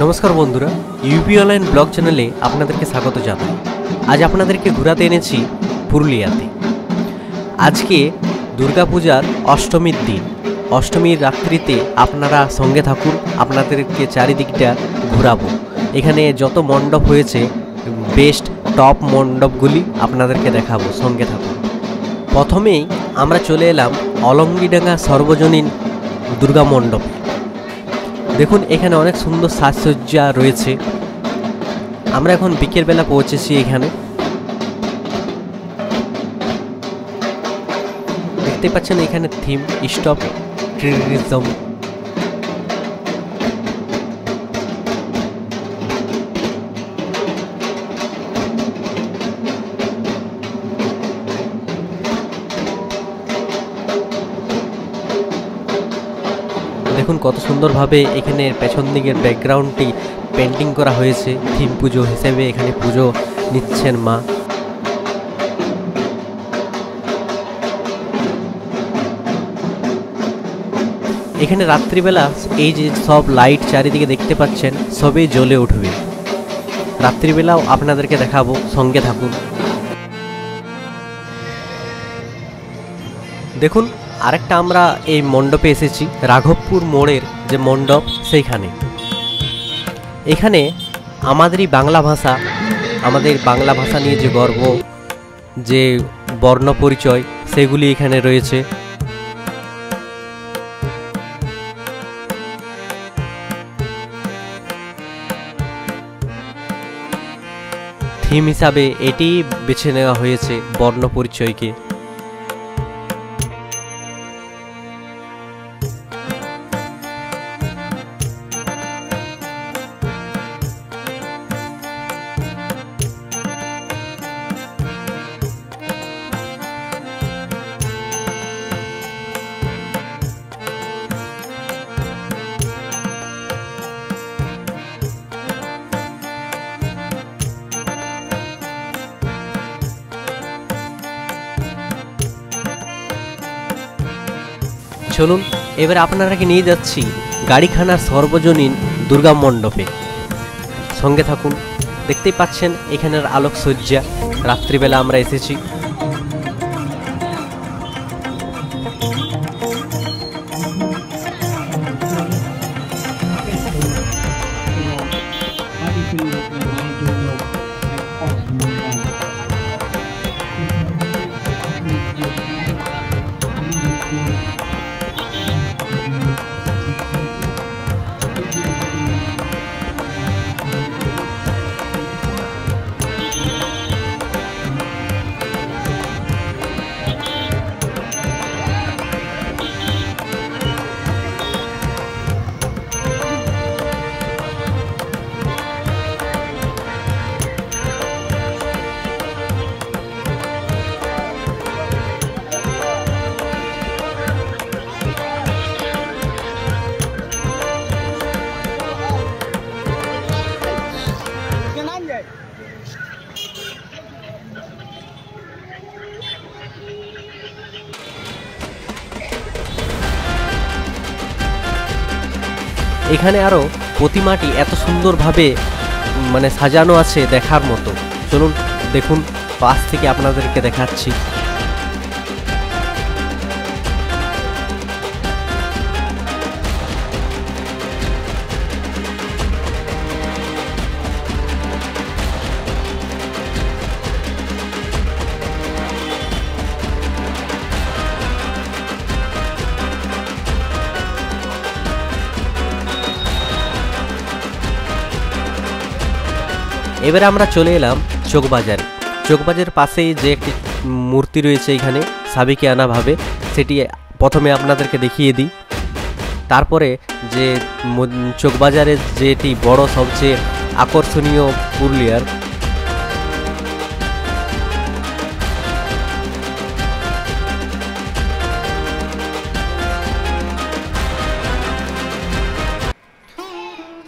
নমস্কার বন্ধুরা, UP online blog চ্যানেলে আপনাদেরকে স্বাগত জানাই। আজ আপনাদেরকে ঘোরাতে এনেছি পুরুলিয়াতে। আজকে দুর্গাপূজার অষ্টমীর দিন। অষ্টমীর রাত্রিতে আপনারা সঙ্গে থাকুন, আপনাদেরকে চারিদিকটা ঘোরাবো। এখানে যত মণ্ডপ হয়েছে, বেস্ট টপ মণ্ডপগুলি আপনাদেরকে দেখাবো, সঙ্গে থাকুন। প্রথমেই আমরা চলে এলাম অলঙ্গিডাঙ্গা সর্বজনীন দুর্গা মণ্ডপে। দেখুন, এখানে অনেক সুন্দর সাজসজ্জা রয়েছে। আমরা এখন বিকেলবেলা পৌঁছেছি এখানে। দেখতে পাচ্ছেন এখানে থিম স্টপ ট্যুরিজম। দেখুন কত সুন্দরভাবে এখানে পেছন দিকের ব্যাকগ্রাউন্ডটি পেন্টিং করা হয়েছে। থিম পুজো হিসেবে এখানে পুজো নিচ্ছেন মা। এখানে রাত্রিবেলা এই যে সব লাইট চারিদিকে দেখতে পাচ্ছেন, সবই জ্বলে উঠবে। রাত্রিবেলাও আপনাদেরকে দেখাবো, সঙ্গে থাকুন। দেখুন, আরেকটা আমরা এই মণ্ডপে এসেছি, রাঘবপুর মোড়ের যে মণ্ডপ, সেইখানে। এখানে আমাদেরই বাংলা ভাষা, আমাদের বাংলা ভাষা নিয়ে যে গর্ব, যে বর্ণ পরিচয়, সেগুলি এখানে রয়েছে। থিম হিসাবে এটি বেছে নেওয়া হয়েছে, বর্ণ পরিচয়কে। চলুন এবার আপনারাকে নিয়ে যাচ্ছি গাড়িখানার সর্বজনীন দুর্গা মণ্ডপে। সঙ্গে থাকুন। দেখতেই পাচ্ছেন এখানের আলোকসজ্জা। রাত্রিবেলা আমরা এসেছি। এখানে আরো প্রতিমাটি এত সুন্দরভাবে সাজানো আছে, দেখার মতো। চলুন দেখুন, পাশ থেকে আপনাদেরকে দেখাচ্ছি। এবারে আমরা চলে এলাম চোকবাজারে। চোকবাজারের পাশেই যে একটি মূর্তি রয়েছে এখানে, সাবিকে আনা ভাবে, সেটি প্রথমে আপনাদেরকে দেখিয়ে দিই। তারপরে যে চোকবাজারের যেটি বড়, সবচেয়ে আকর্ষণীয় পুরুলিয়ার,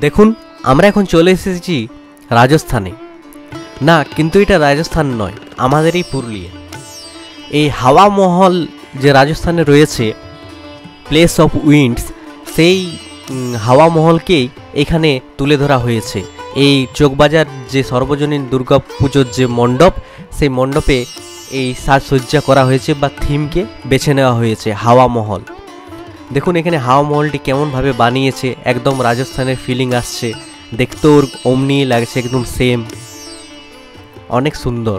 দেখুন আমরা এখন চলে এসেছি রাজস্থানে। না, কিন্তু এটা রাজস্থান নয়, আমাদের এই পুরুলিয়া। এই হাওয়া মহল যে রাজস্থানে রয়েছে, প্লেস অফ উইন্ডস, সেই হাওয়া মহলকেই এখানে তুলে ধরা হয়েছে। এই চোকবাজার যে সর্বজনীন দুর্গা পুজোর যে মণ্ডপ, সেই মণ্ডপে এই সাজসজ্জা করা হয়েছে বা থিমকে বেছে নেওয়া হয়েছে হাওয়া মহল। দেখুন এখানে হাওয়া মহলটি কেমনভাবে বানিয়েছে, একদম রাজস্থানের ফিলিং আসছে, দেখতেও অমনি লাগছে, একদম সেম, অনেক সুন্দর।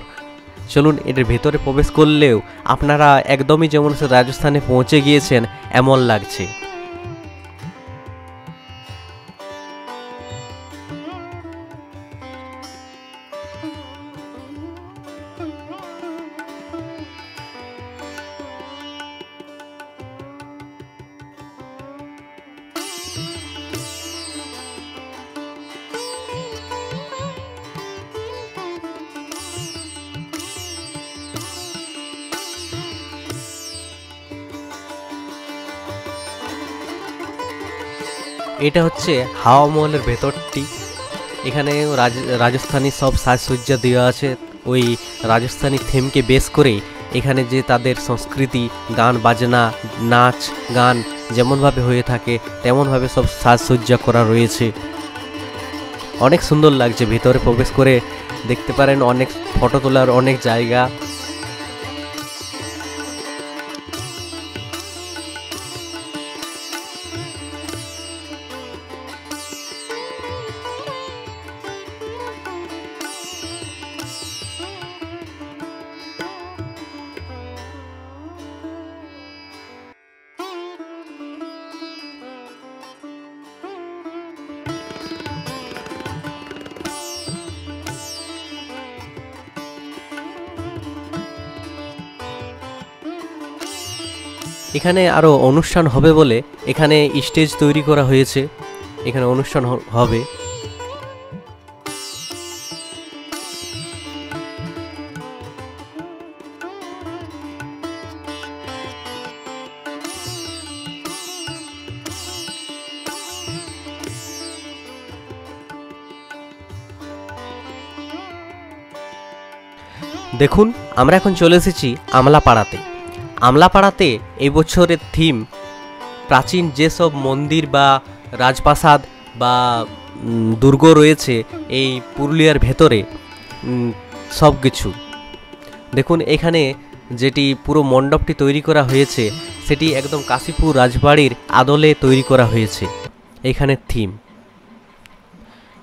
চলুন এটার ভেতরে প্রবেশ করলেও আপনারা একদমই যেমন রাজস্থানে পৌঁছে গিয়েছেন এমন লাগছে। এটা হচ্ছে হাওয়া মহলের ভেতরটি। এখানে রাজস্থানী সব সাজসজ্জা দেওয়া আছে, ওই রাজস্থানী থিমকে বেস করে এখানে যে তাদের সংস্কৃতি, গান বাজনা, নাচ গান যেমনভাবে হয়ে থাকে তেমনভাবে সব সাজসজ্জা করা রয়েছে। অনেক সুন্দর লাগছে, ভেতরে প্রবেশ করে দেখতে পারেন অনেক ফটো তোলার অনেক জায়গা। এখানে আরও অনুষ্ঠান হবে বলে এখানে স্টেজ তৈরি করা হয়েছে, এখানে অনুষ্ঠান হবে। দেখুন আমরা এখন চলে এসেছি আমলাপাড়াতে। আমলাপাড়াতে এই বছরের থিম প্রাচীন যেসব মন্দির বা রাজপ্রাসাদ বা দুর্গ রয়েছে এই পুরুলিয়ার ভেতরে সব কিছু। দেখুন এখানে যেটি পুরো মণ্ডপটি তৈরি করা হয়েছে সেটি একদম কাশীপুর রাজবাড়ির আদলে তৈরি করা হয়েছে। এখানে থিম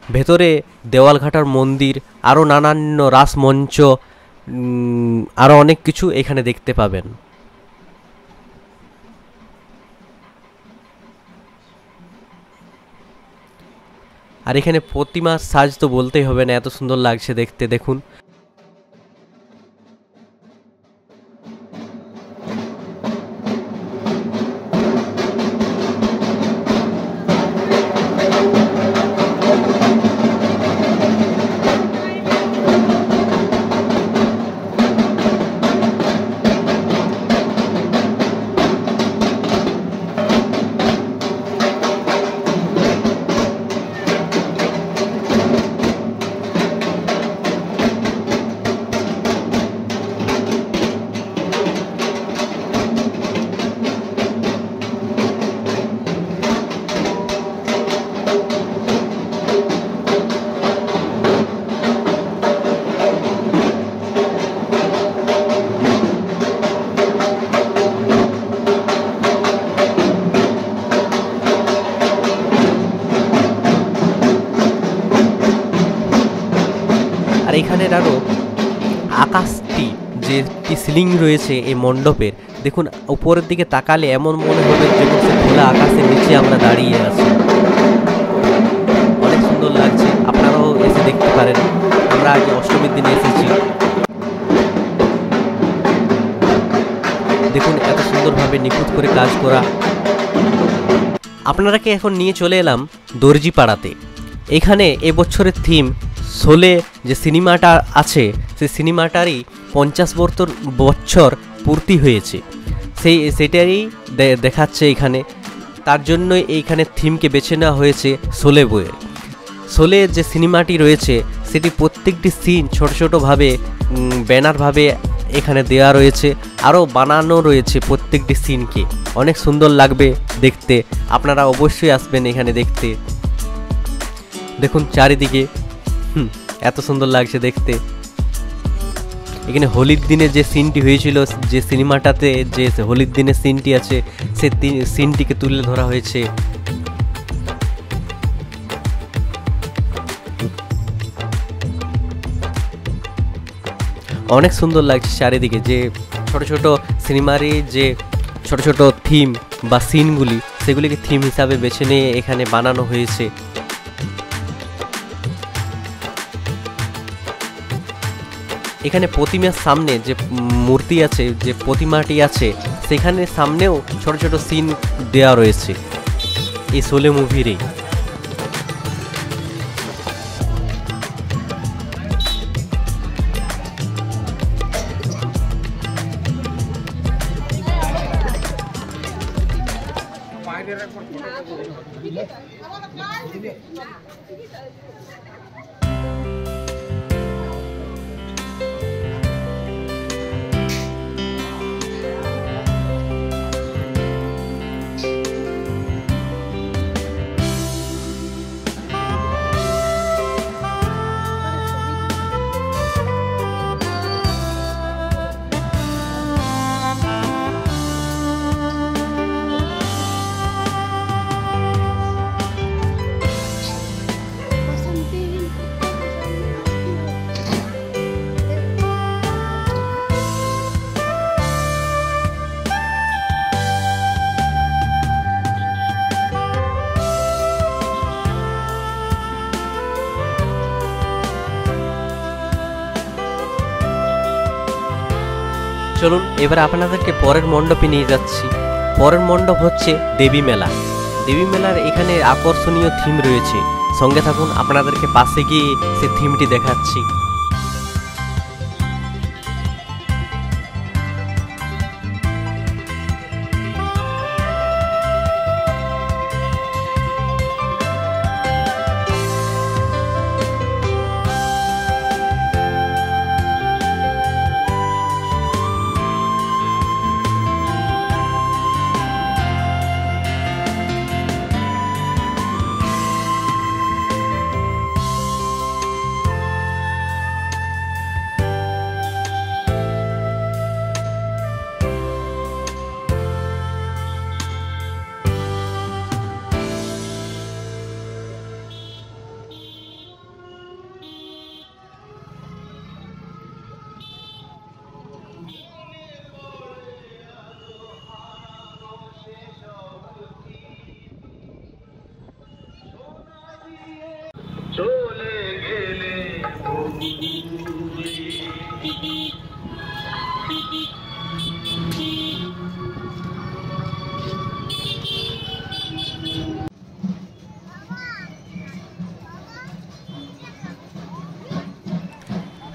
ভেতরে দেওয়ালঘাটার মন্দির, আরও নানান রাসমঞ্চ, আরও অনেক কিছু এখানে দেখতে পাবেন। আর এখানে প্রতিমার সাজ তো বলতেই হবে না, এত সুন্দর লাগছে দেখতে। দেখুন আর এখানের আরও আকাশটি যে সিলিং রয়েছে এই মণ্ডপের, দেখুন উপরের দিকে তাকালে এমন মনে হবে যেমন সে খোলা আকাশের নিচে আমরা দাঁড়িয়ে আছি। অনেক সুন্দর লাগছে, আপনারাও এসে দেখতে পারেন। আমরা আজ অষ্টমীর দিনে এসেছি। দেখুন এত সুন্দরভাবে নিখুঁত করে কাজ করা। আপনারাকে এখন নিয়ে চলে এলাম দর্জিপাড়াতে। এখানে এবছরের থিম শোলে যে সিনেমাটা আছে সেই সিনেমাটারই 50 বছর পূর্তি হয়েছে, সেটারই দেখাচ্ছে এখানে। তার জন্যই এইখানে থিমকে বেছে নেওয়া হয়েছে শোলে বইয়ের। শোলে যে সিনেমাটি রয়েছে সেটি প্রত্যেকটি সিন ছোট ছোটোভাবে ব্যানারভাবে এখানে দেওয়া রয়েছে, আরও বানানো রয়েছে প্রত্যেকটি সিনকে। অনেক সুন্দর লাগবে দেখতে, আপনারা অবশ্যই আসবেন এখানে দেখতে। দেখুন চারিদিকে এত সুন্দর লাগছে দেখতে। এখানে হোলির দিনে যে সিনটি হয়েছিল, যে সিনেমাটাতে যে হোলির দিনের সিনটি আছে, সে সিনটিকে তুলে ধরা হয়েছে। অনেক সুন্দর লাগছে চারিদিকে, যে ছোট ছোট সিনেমারই যে ছোট ছোট থিম বা সিনগুলি, সেগুলিকে থিম হিসাবে বেছে নিয়ে এখানে বানানো হয়েছে। এখানে প্রতিমার সামনে যে মূর্তি আছে, যে প্রতিমাটি আছে, সেখানে সামনেও ছোট ছোট সিন দেওয়া রয়েছে এই শোলে মুভিরই। চলুন এবার আপনাদেরকে পরের মণ্ডপে নিয়ে যাচ্ছি। পরের মণ্ডপ হচ্ছে দেবী মেলা। দেবী মেলার এখানে আকর্ষণীয় থিম রয়েছে, সঙ্গে থাকুন, আপনাদেরকে পাশে গিয়ে সে থিমটি দেখাচ্ছি।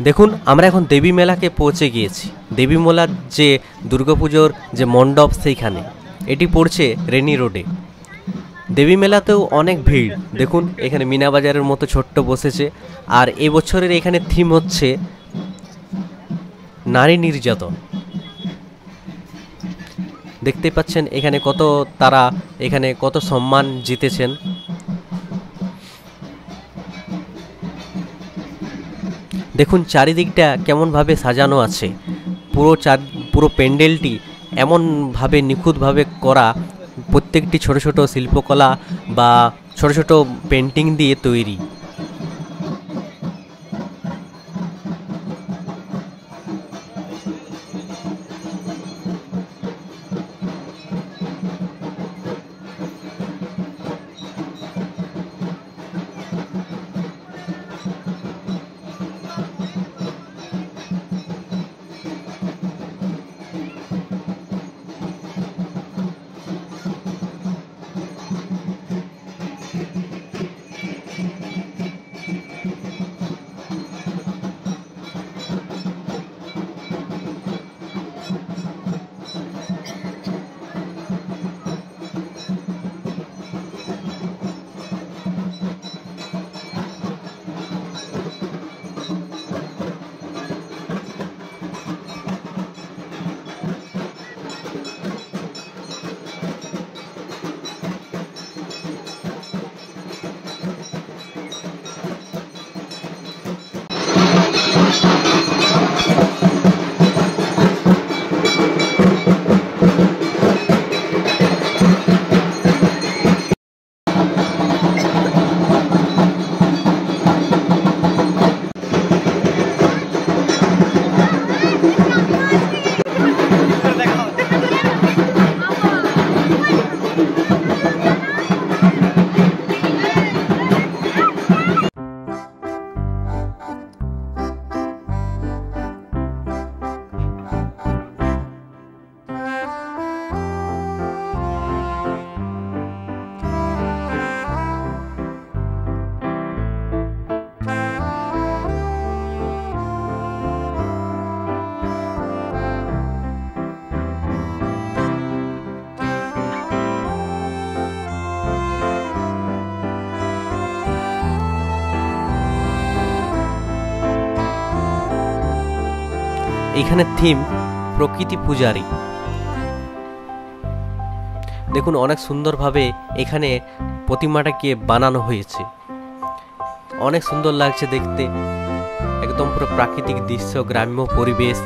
দেখুন আমরা এখন দেবী মেলাকে পৌঁছে গিয়েছি। দেবী মেলার যে দুর্গাপুজোর যে মণ্ডপ, সেইখানে এটি পড়ছে রেনি রোডে। দেবী মেলাতেও অনেক ভিড়। দেখুন এখানে মিনা বাজারের মতো ছোট্ট বসেছে, আর এবছরের এখানে থিম হচ্ছে নারী নির্যাতন। দেখতে পাচ্ছেন এখানে তারা এখানে কত সম্মান জিতেছেন। দেখুন চারিদিকটা কেমনভাবে সাজানো আছে, পুরো প্যান্ডেলটি এমনভাবে নিখুঁতভাবে করা, প্রত্যেকটি ছোট ছোট শিল্পকলা বা ছোট ছোট পেন্টিং দিয়ে তৈরি। এখানে থিম প্রকৃতি পূজারী। দেখুন অনেক সুন্দরভাবে এখানে প্রতিমাটাকে বানানো হয়েছে, অনেক সুন্দর লাগছে দেখতে, একদম পুরো প্রাকৃতিক দৃশ্য, গ্রাম্য পরিবেশ।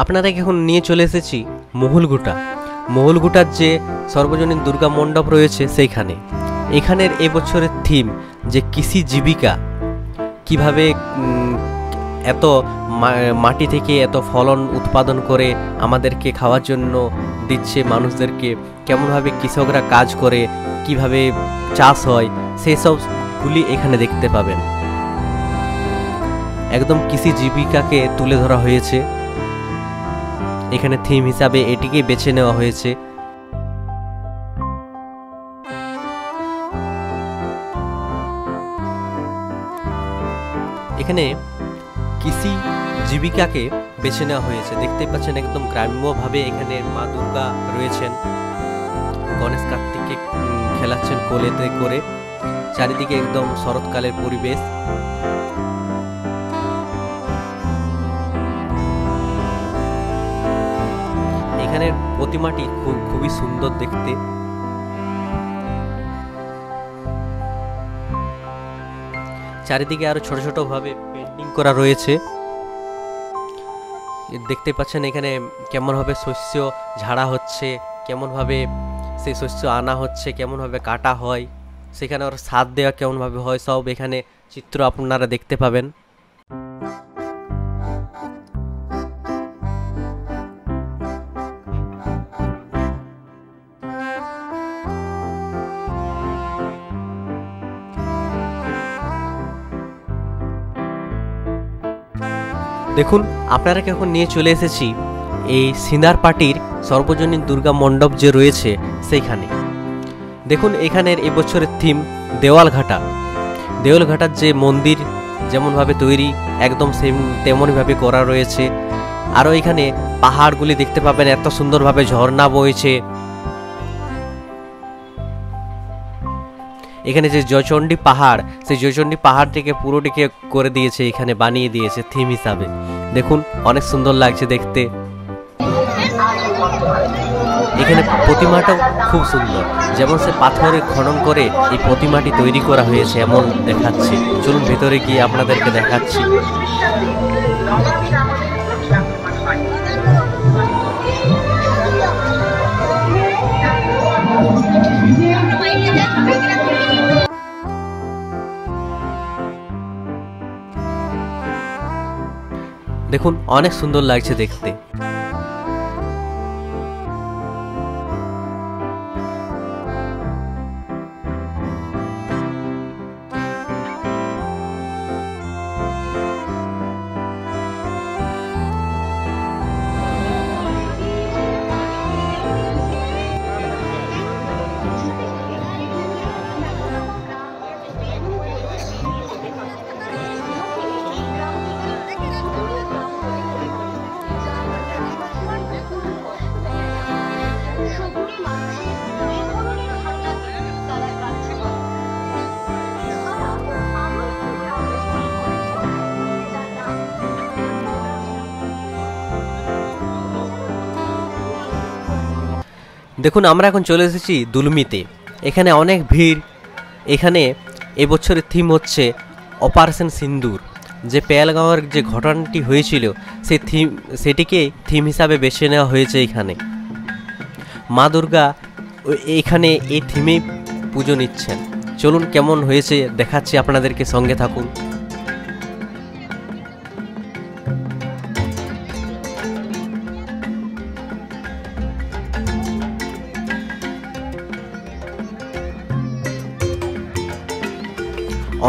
আপনাদেরকে এখন নিয়ে চলে এসেছি মহুলগুটার যে সর্বজনীন দুর্গা মণ্ডপ রয়েছে সেইখানে। এখানের এবছরের থিম যে কৃষি জীবিকা, কিভাবে এত মাটি থেকে এত ফলন উৎপাদন করে আমাদেরকে খাওয়ার জন্য দিচ্ছে মানুষদেরকে, কেমনভাবে কৃষকরা কাজ করে, কিভাবে চাষ হয়, সেই সবগুলি এখানে দেখতে পাবেন। একদম কৃষি জীবিকাকে তুলে ধরা হয়েছে, এখানে থিম হিসাবে এটিকে বেছে নেওয়া হয়েছে। এখানে কৃষি জীবিকাকে বেছে নেওয়া হয়েছে, দেখতে পাচ্ছেন একদম গ্রাম্যভাবে এখানে মা দুর্গা রয়েছেন, গণেশ কার্তিককে খেলাচ্ছেন কোলেতে করে, চারিদিকে একদম শরৎকালের পরিবেশ। এখানের প্রতিমাটি খুবই সুন্দর দেখতে। চারিদিকে আরো ছোট ছোট ভাবে পেন্টিং করা রয়েছে, দেখতে পাচ্ছেন এখানে কেমন ভাবে শস্য ঝাড়া হচ্ছে, কেমন ভাবে সেই শস্য আনা হচ্ছে, কেমন ভাবে কাটা হয়, সেখানে ওর সার দেওয়া কেমন ভাবে হয়, সব এখানে চিত্র আপনারা দেখতে পাবেন। দেখুন আপনারাকে এখন নিয়ে চলে এসেছি এই সিনারপাটির সর্বজনীন দুর্গা মণ্ডপ যে রয়েছে সেইখানে। দেখুন এখানের এবছরের থিম দেওয়ালঘাটার যে মন্দির যেমনভাবে তৈরি একদম সেম তেমনইভাবে করা রয়েছে। আরও এখানে পাহাড়গুলি দেখতে পাবেন, এত সুন্দরভাবে ঝর্ণা বইছে। এখানে যে জয়চণ্ডী পাহাড়, সেই জয়চণ্ডী পাহাড়টিকে পুরোটিকে করে দিয়েছে, এখানে বানিয়ে দিয়েছে থিম হিসাবে। দেখুন অনেক সুন্দর লাগছে দেখতে। এখানে প্রতিমাটাও খুব সুন্দর, যেমন সে পাথরে খনন করে এই প্রতিমাটি তৈরি করা হয়েছে এমন দেখাচ্ছে। চলুন ভেতরে গিয়ে আপনাদেরকে দেখাচ্ছি। দেখুন অনেক সুন্দর লাগছে দেখতে। দেখুন আমরা এখন চলে এসেছি দুলমিতে, এখানে অনেক ভিড়। এখানে এবছরের থিম হচ্ছে অপারেশন সিন্দুর। যে পেহেলগাঁওয়ের যে ঘটনাটি হয়েছিল সেটিকে থিম হিসাবে বেছে নেওয়া হয়েছে। এখানে মা দুর্গা এখানে এই থিমে পুজো নিচ্ছেন। চলুন কেমন হয়েছে দেখাচ্ছি আপনাদেরকে, সঙ্গে থাকুন।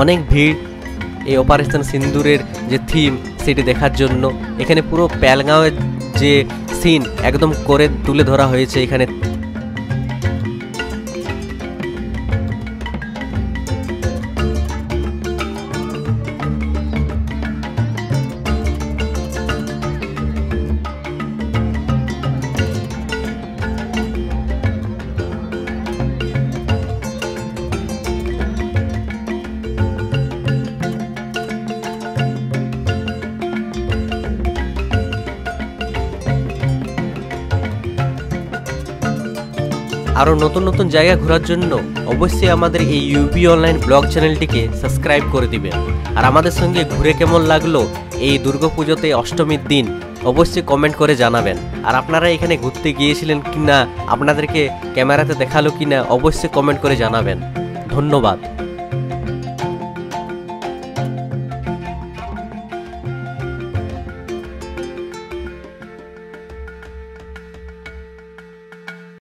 অনেক ভিড় এই অপারেশন সিন্দুরের যে থিম সেটি দেখার জন্য। এখানে পুরো পেহেলগাঁওয়ের যে সিন একদম করে তুলে ধরা হয়েছে এখানে। আরও নতুন নতুন জায়গা ঘোরার জন্য অবশ্যই আমাদের এই ইউপি অনলাইন ব্লগ চ্যানেলটিকে সাবস্ক্রাইব করে দিবেন। আর আমাদের সঙ্গে ঘুরে কেমন লাগলো এই দুর্গাপুজোতে অষ্টমীর দিন অবশ্যই কমেন্ট করে জানাবেন। আর আপনারা এখানে ঘুরতে গিয়েছিলেন কি না, আপনাদেরকে ক্যামেরাতে দেখালো কি না, অবশ্যই কমেন্ট করে জানাবেন। ধন্যবাদ।